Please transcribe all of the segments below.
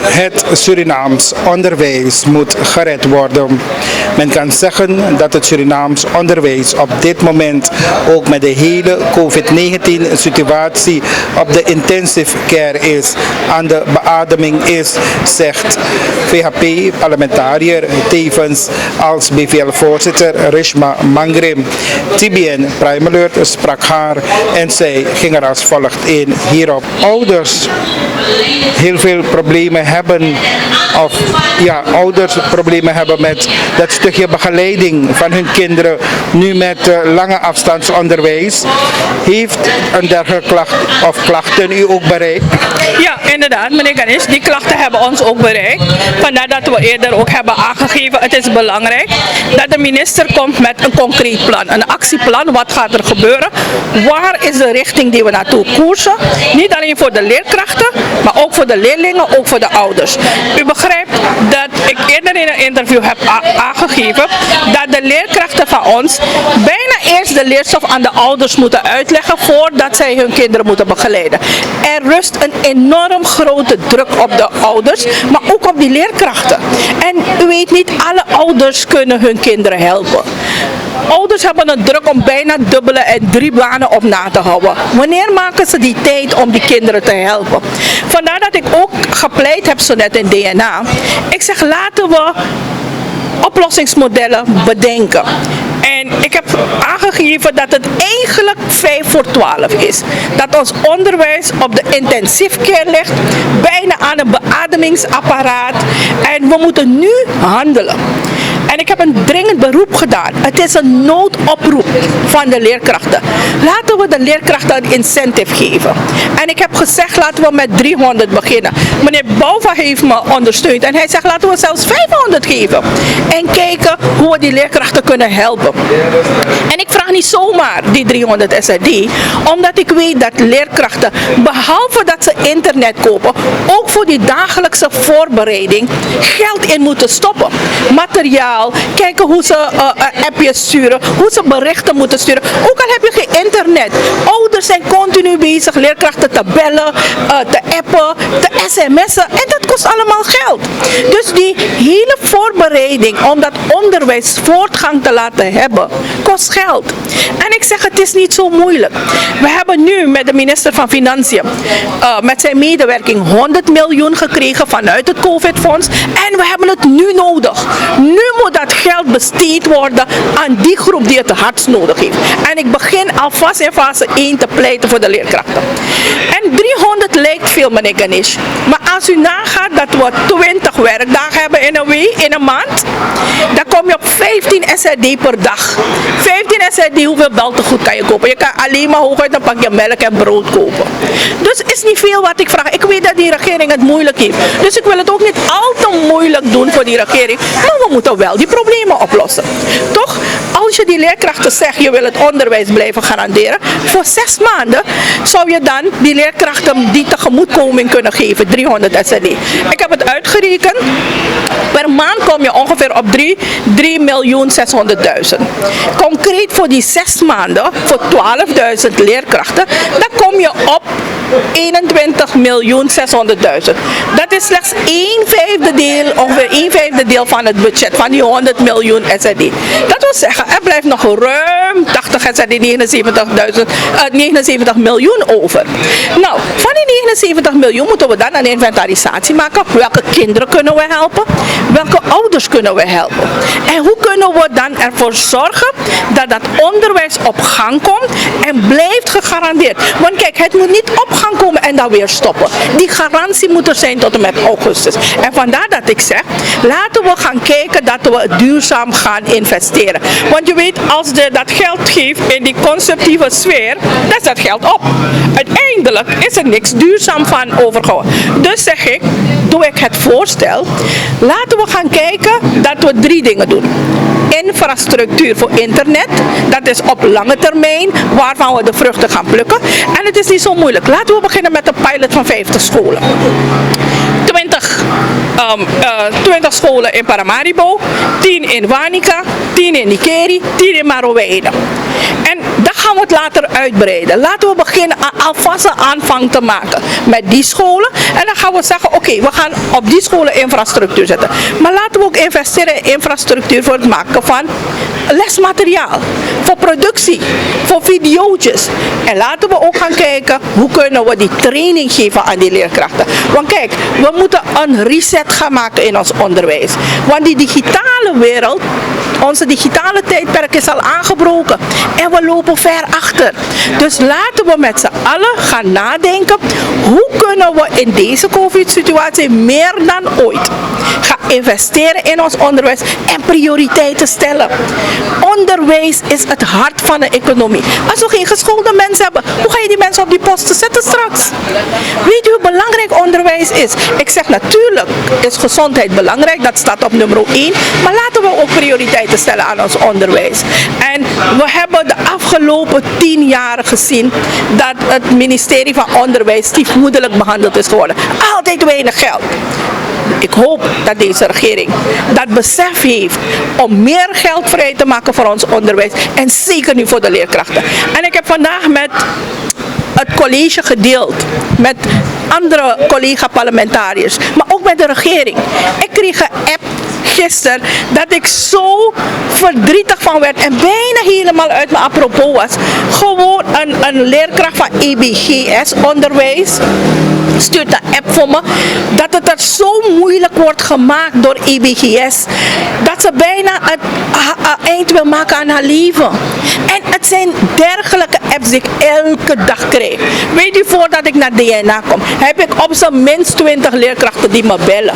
Het Surinaams onderwijs moet gered worden. Men kan zeggen dat het Surinaams onderwijs op dit moment ook met de hele COVID-19 situatie op de intensive care is, aan de beademing is, zegt VHP-parlementariër tevens als BVL-voorzitter Rishma Mangrim. TBN Prime Alert sprak haar en zij ging er als volgt in hierop. Ouders heel veel problemen hebben, of ja, ouders problemen hebben met dat stukje begeleiding van hun kinderen, nu met lange afstandsonderwijs. Heeft een dergelijke klacht of klachten u ook bereikt? Ja, inderdaad, meneer Ganesh, die klachten hebben ons ook bereikt. Vandaar dat we eerder ook hebben aangegeven, het is belangrijk dat de minister komt met een concreet plan, een actieplan. Wat gaat er gebeuren? Waar is de richting die we naartoe koersen? Niet alleen voor de leerkrachten, maar ook voor de leerlingen, ook voor de ouders. U begrijpt dat ik eerder in een interview heb aangegeven dat de leerkrachten van ons bijna eerst de leerstof aan de ouders moeten uitleggen voordat zij hun kinderen moeten begeleiden. Er rust een enorm grote druk op de ouders, maar ook op die leerkrachten. En u weet niet, alle ouders kunnen hun kinderen helpen. Ouders hebben een druk om bijna dubbele en 3 banen op na te houden. Wanneer maken ze die tijd om die kinderen te helpen? Vandaar dat ik ook gepleit heb zo net in DNA. Ik zeg, laten we oplossingsmodellen bedenken. En ik heb aangegeven dat het eigenlijk 5 voor 12 is. Dat ons onderwijs op de intensive care ligt, bijna aan een beademingsapparaat. En we moeten nu handelen. En ik heb een dringend beroep gedaan. Het is een noodoproep van de leerkrachten. Laten we de leerkrachten een incentive geven. En ik heb gezegd, laten we met 300 beginnen. Meneer Bouva heeft me ondersteund. En hij zegt, laten we zelfs 500 geven. En kijken hoe we die leerkrachten kunnen helpen. En ik vraag niet zomaar die 300 SRD. Omdat ik weet dat leerkrachten, behalve dat ze internet kopen, ook voor die dagelijkse voorbereiding geld in moeten stoppen. Materiaal. Kijken hoe ze appjes sturen, hoe ze berichten moeten sturen. Ook al heb je geen internet. Ouders zijn continu bezig leerkrachten te bellen, te appen, te sms'en. En dat kost allemaal geld. Dus die hele voorbereiding om dat onderwijs voortgang te laten hebben, kost geld. En ik zeg, het is niet zo moeilijk. We hebben nu met de minister van Financiën, met zijn medewerking, 100 miljoen gekregen vanuit het COVID-fonds. En we hebben het nu nodig. Nu moet dat geld besteed worden aan die groep die het hardst nodig heeft. En ik begin alvast in fase 1 te pleiten voor de leerkrachten. En 300 lijkt veel, meneer Ganesh. Maar als u nagaat dat we 20 werkdagen hebben in een week, in een maand, dan kom je op 15 SRD per dag. 15 SRD, hoeveel beltegoed kan je kopen? Je kan alleen maar hooguit een pakje melk en brood kopen. Dus het is niet veel wat ik vraag. Ik weet dat die regering het moeilijk heeft. Dus ik wil het ook niet al te moeilijk doen voor die regering. Maar we moeten wel die problemen oplossen. Toch? Als je die leerkrachten zegt, je wil het onderwijs blijven garanderen, voor 6 maanden zou je dan die leerkrachten die tegemoetkoming kunnen geven, 300 SRD. Ik heb het uitgerekend. Per maand kom je ongeveer op 3.600.000. Concreet voor die 6 maanden, voor 12.000 leerkrachten, dan kom je op 21.600.000. Dat is slechts 1/5 deel, ongeveer 1/5 deel van het budget van die 100 miljoen SRD. Dat wil zeggen, er blijft nog ruim 80 SRD, 79 miljoen over. Nou, van die 79 miljoen moeten we dan een inventarisatie maken. Welke kinderen kunnen we helpen? Welke ouders kunnen we helpen? En hoe kunnen we dan ervoor zorgen dat dat onderwijs op gang komt en blijft gegarandeerd? Want kijk, het moet niet op gang komen en dan weer stoppen. Die garantie moet er zijn tot en met augustus. En vandaar dat ik zeg, laten we gaan kijken dat we duurzaam gaan investeren. Want je weet, als je dat geld geeft in die conceptieve sfeer, dan is dat geld op. Uiteindelijk is er niks duurzaam van overgehouden. Dus zeg ik, doe ik het voorstel, laten we gaan kijken dat we 3 dingen doen. Infrastructuur voor internet, dat is op lange termijn waarvan we de vruchten gaan plukken. En het is niet zo moeilijk. Laten we beginnen met een pilot van 50 scholen. 20 scholen in Paramaribo, 10 in Wanica, 10 in Nikeri, 10 in Marowijne. En dan gaan gaan we het later uitbreiden. Laten we beginnen alvast een aanvang te maken met die scholen. En dan gaan we zeggen, oké, we gaan op die scholen infrastructuur zetten. Maar laten we ook investeren in infrastructuur voor het maken van lesmateriaal. Voor productie, voor video's. En laten we ook gaan kijken, hoe kunnen we die training geven aan die leerkrachten. Want kijk, we moeten een reset gaan maken in ons onderwijs. Want die digitale wereld, onze digitale tijdperk is al aangebroken. En we lopen ver achter. Dus laten we met z'n allen gaan nadenken, hoe kunnen we in deze COVID-situatie meer dan ooit gaan investeren in ons onderwijs en prioriteiten stellen. Onderwijs is het hart van de economie. Als we geen geschoolde mensen hebben, hoe ga je die mensen op die posten zetten straks? Weet u hoe belangrijk onderwijs is? Ik zeg natuurlijk is gezondheid belangrijk, dat staat op nummer 1. Maar laten we ook prioriteiten stellen aan ons onderwijs. En we hebben de afgelopen 10 jaar gezien dat het ministerie van Onderwijs stiefmoederlijk behandeld is geworden. Altijd weinig geld. Ik hoop dat deze regering dat besef heeft om meer geld vrij te maken voor ons onderwijs en zeker nu voor de leerkrachten. En ik heb vandaag met het college gedeeld, met andere collega-parlementariërs, maar ook met de regering. Ik kreeg een app gisteren dat ik zo verdrietig van werd en bijna helemaal uit mijn apropos was. Gewoon een leerkracht van EBGS onderwijs stuurt een app voor me dat het er zo moeilijk wordt gemaakt door EBGS dat ze bijna het eind wil maken aan haar leven. En het zijn dergelijke apps die ik elke dag krijg. Weet u, voordat ik naar DNA kom, heb ik op zijn minst 20 leerkrachten die me bellen.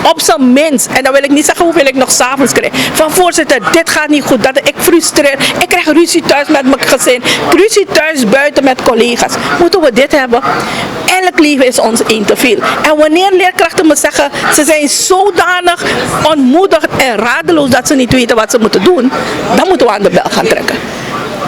Op zijn minst. En dan wil ik niet zeggen hoeveel ik nog 's avonds krijg. Van voorzitter, dit gaat niet goed. Dat ik frustreer. Ik krijg ruzie thuis met mijn gezin. Ruzie thuis buiten met collega's. Moeten we dit hebben? Elk leven is ons één te veel. En wanneer leerkrachten me zeggen, ze zijn zodanig ontmoedigd en radeloos dat ze niet weten wat ze moeten doen, dan moeten we aan de bel gaan trekken.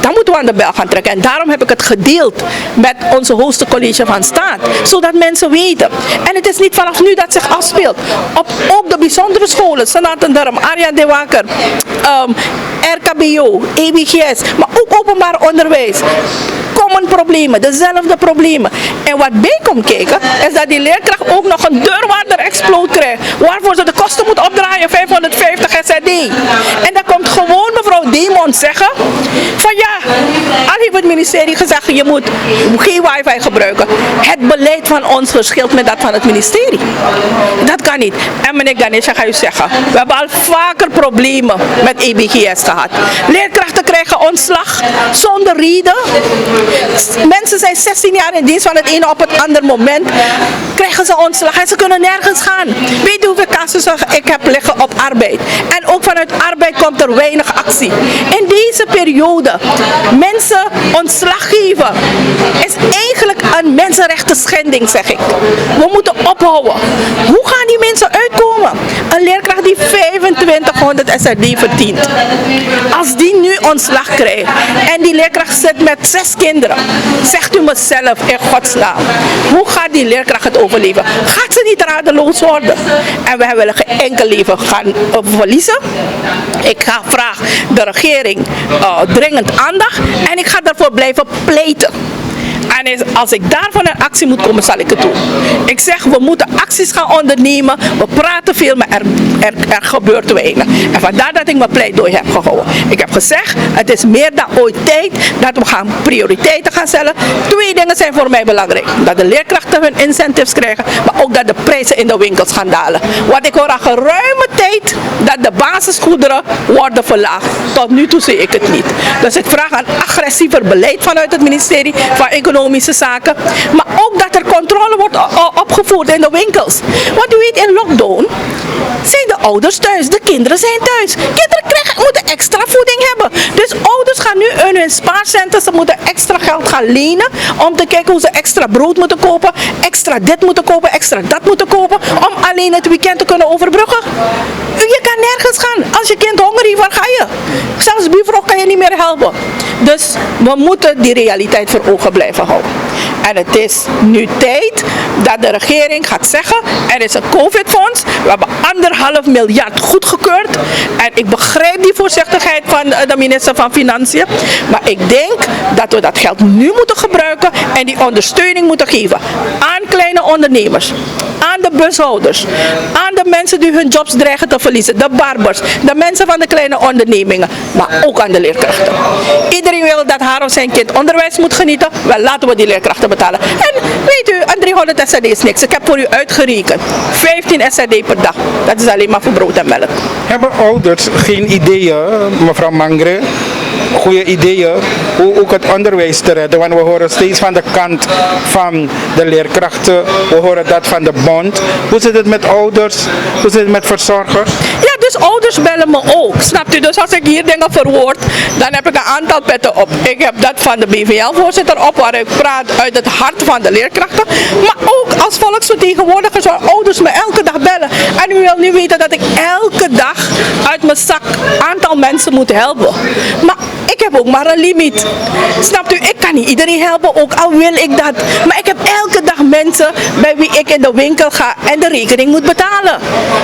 Dan moeten we aan de bel gaan trekken. En daarom heb ik het gedeeld met onze hoogste college van staat. Zodat mensen weten. En het is niet vanaf nu dat zich afspeelt. Op ook de bijzondere scholen. Sanatendam, Arjan de Wakker, RKBO, EBGS. Maar ook openbaar onderwijs. Common problemen, dezelfde problemen. En wat bij komt kijken, is dat die leerkracht ook nog een deurwaarder explode krijgt. Waarvoor ze de kosten moet opdraaien, 550 SRD. En dan komt gewoon mevrouw Demon zeggen, van ja, al heeft het ministerie gezegd, je moet geen wifi gebruiken. Het beleid van ons verschilt met dat van het ministerie. Dat kan niet. En meneer Ganesha, ga u zeggen, we hebben al vaker problemen met EBGS gehad. Leerkrachten krijgen ontslag zonder reden. Mensen zijn 16 jaar in dienst, van het ene op het andere moment krijgen ze ontslag en ze kunnen nergens gaan. Weet u hoeveel casussen ik heb liggen op arbeid? En ook vanuit arbeid komt er weinig actie. In deze periode mensen ontslag geven is eigenlijk een mensenrechten schending, zeg ik. We moeten ophouden. Hoe gaan die mensen uitkomen? Een leerkracht die 2500 SRD verdient. Als die nu ontslag krijgt en die leerkracht zit met 6 kinderen, zegt u mezelf in godsnaam, hoe gaat die leerkracht het overleven? Gaat ze niet radeloos worden? En wij willen geen enkel leven gaan verliezen. Ik ga vragen de regering dringend aandacht en ik ga daarvoor blijven pleiten. En als ik daarvan in actie moet komen, zal ik het doen. Ik zeg, we moeten acties gaan ondernemen. We praten veel, maar er gebeurt weinig. En vandaar dat ik mijn pleidooi heb gehouden. Ik heb gezegd, het is meer dan ooit tijd dat we gaan prioriteiten gaan stellen. 2 dingen zijn voor mij belangrijk. Dat de leerkrachten hun incentives krijgen, maar ook dat de prijzen in de winkels gaan dalen. Want ik hoor al geruime tijd dat de basisgoederen worden verlaagd. Tot nu toe zie ik het niet. Dus ik vraag een agressiever beleid vanuit het ministerie van Economische Zaken. Maar ook dat er controle wordt opgevoerd in de winkels. Want u weet, in lockdown zijn de ouders thuis, de kinderen zijn thuis. Kinderen moeten extra voeding hebben. Dus ouders gaan nu in hun spaarcenten, ze moeten extra geld gaan lenen om te kijken hoe ze extra brood moeten kopen, extra dit moeten kopen, extra dat moeten kopen, om alleen het weekend te kunnen overbruggen. Je kan nergens gaan. Als je kind honger heeft, waar ga je? Zelfs buurvrouw kan je niet meer helpen. Dus we moeten die realiteit voor ogen blijven houden. En het is nu tijd dat de regering gaat zeggen, er is een COVID-fonds, we hebben 1,5 miljard goedgekeurd. En ik begrijp die voorzichtigheid van de minister van Financiën. Maar ik denk dat we dat geld nu moeten gebruiken en die ondersteuning moeten geven aan kleine ondernemers, aan de bushouders, aan de mensen die hun jobs dreigen te verliezen, de barbers, de mensen van de kleine ondernemingen, maar ook aan de leerkrachten. Iedereen wil dat haar of zijn kind onderwijs moet genieten, wel laten we die leerkrachten betalen. En weet u, een 300 SRD is niks. Ik heb voor u uitgerekend, 15 SRD per dag. Dat is alleen maar voor brood en melk. Hebben ouders geen ideeën, mevrouw Mangre, goede ideeën hoe ook het onderwijs te redden? Want we horen steeds van de kant van de leerkrachten, we horen dat van de bond. Hoe zit het met ouders? Hoe zit het met verzorgers? Ja, dus ouders bellen me ook, snapt u? Dus als ik hier dingen verwoord, dan heb ik een aantal petten op. Ik heb dat van de BVL-voorzitter op, waar ik praat uit het hart van de leerkrachten. Maar ook als volksvertegenwoordiger zou ouders me elke dag bellen. En u wil nu weten dat ik elke dag uit mijn zak een aantal mensen moet helpen. Maar ik heb ook maar een limiet. Snapt u? Ik kan niet iedereen helpen, ook al wil ik dat. Maar ik heb elke dag mensen bij wie ik in de winkel ga en de rekening moet betalen.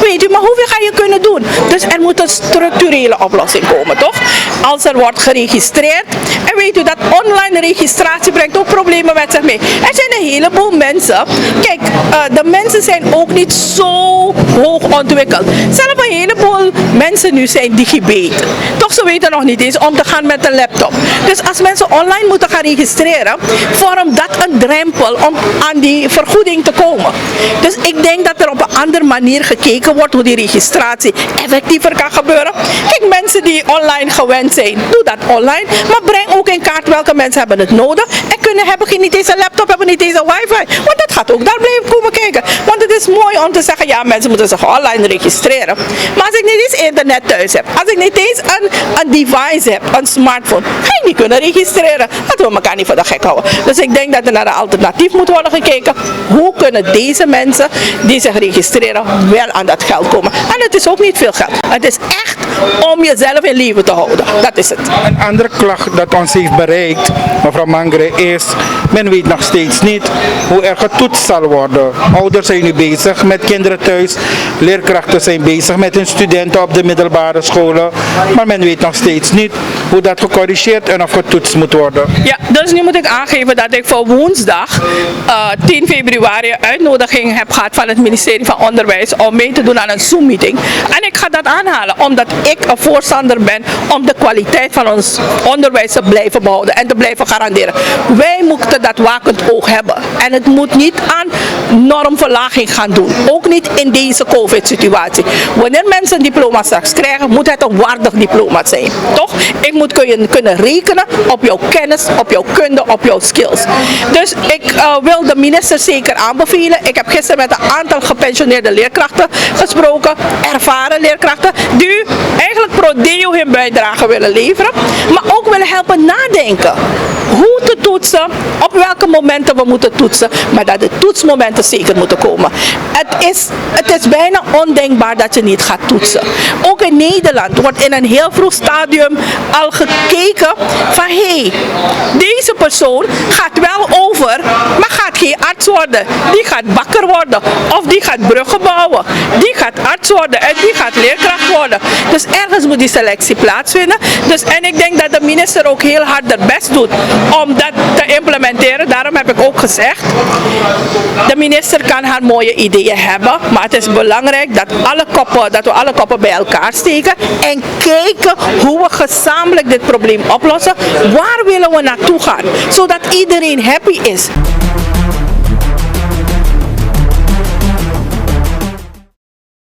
Weet u, maar hoeveel ga je kunnen doen? Dus er moet een structurele oplossing komen, toch? Als er wordt geregistreerd. En weet u, dat online registratie brengt ook problemen met zich mee. Er zijn een heleboel mensen. Kijk, de mensen zijn ook niet zo hoog ontwikkeld. Zelfs een heleboel mensen nu zijn digibet. Toch, ze weten nog niet eens om te gaan met een laptop. Dus als mensen online moeten gaan registreren, vormt dat een drempel om aan die vergoeding te komen. Dus ik denk dat er op een andere manier gekeken wordt hoe die registratie effectiever kan gebeuren. Kijk, mensen die online gewend zijn, doe dat online. Maar breng ook in kaart welke mensen hebben het nodig. En hebben niet eens een laptop, hebben niet eens een wifi. Want dat gaat ook daar blijven komen kijken. Want het is mooi om te zeggen, ja, mensen moeten zich online registreren. Maar als ik niet eens internet thuis heb, als ik niet eens een device heb, een smartphone, ga je niet kunnen registreren. Laten we elkaar niet voor de gek houden. Dus ik denk dat er naar een alternatief moet worden gekeken. Hoe kunnen deze mensen die zich registreren wel aan dat geld komen? En het is ook niet veel geld. Het is echt om jezelf in leven te houden. Dat is het. Een andere klacht dat ons heeft bereikt, mevrouw Mangre, is men weet nog steeds niet hoe er getoetst zal worden. Ouders zijn nu bezig met kinderen thuis, leerkrachten zijn bezig met hun studenten op de middelbare scholen, maar men weet nog steeds niet hoe dat gecorrigeerd en of getoetst moet worden. Ja, dus nu moet ik aangeven dat ik voor woensdag 10 februari een uitnodiging heb gehad van het ministerie van Onderwijs om mee te doen aan een Zoom-meeting. En ik ga dat aanhalen, omdat ik een voorstander ben om de kwaliteit van ons onderwijs te blijven behouden en te blijven garanderen. Wij moeten dat wakend oog hebben. En het moet niet aan normverlaging gaan doen. Ook niet in deze COVID-situatie. Wanneer mensen een diploma straks krijgen, moet het een waardig diploma zijn. Toch? Ik moet kunnen rekenen op jouw kennis, op jouw kunde, op jouw skills. Dus ik wil de minister zeker aanbevelen. Ik heb gisteren met een aantal gepensioneerde leerkrachten gesproken, ervaren leerkrachten, die eigenlijk pro deo hun bijdrage willen leveren, maar ook willen helpen nadenken. Hoe te toetsen, op welke momenten we moeten toetsen, maar dat de toetsmomenten zeker moeten komen. Het is bijna ondenkbaar dat je niet gaat toetsen. Ook in Nederland wordt in een heel vroeg stadium al gekeken van hé, deze persoon gaat wel over, maar gaat geen arts worden. Die gaat bakker worden, of die gaat bruggen bouwen, die gaat arts worden en die gaat leerkracht worden. Dus ergens moet die selectie plaatsvinden. Dus, en ik denk dat de minister ook heel hard haar best doet om dat te implementeren. Daarom heb ik ook gezegd, de minister kan haar mooie ideeën hebben, maar het is belangrijk dat we alle koppen bij elkaar steken en kijken hoe we gezamenlijk dit probleem oplossen. Waar willen we naartoe gaan, zodat iedereen happy is.